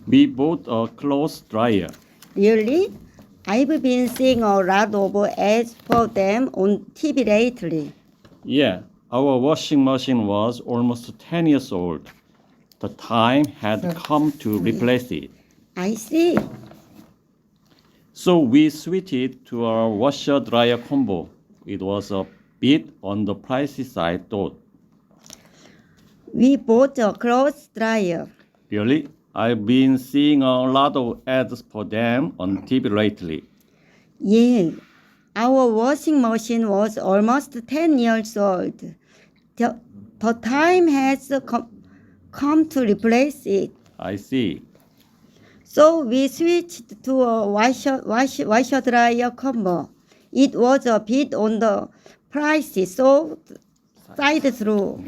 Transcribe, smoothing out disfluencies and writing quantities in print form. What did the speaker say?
We bought a clothes dryer. Really? I've been seeing a lot of ads for them on TV lately. Yeah, our washing machine was almost 10 years old. The time had come to replace it. I see. So we switched to our washer dryer combo. It was a bit on the pricey side though. We bought a clothes dryer. Really? I've been seeing a lot of ads for them on TV lately. Yeah, our washing machine was almost 10 years old. The time has come to replace it. I see. So we switched to a washer dryer combo. It was a bit on the pricey, so side through.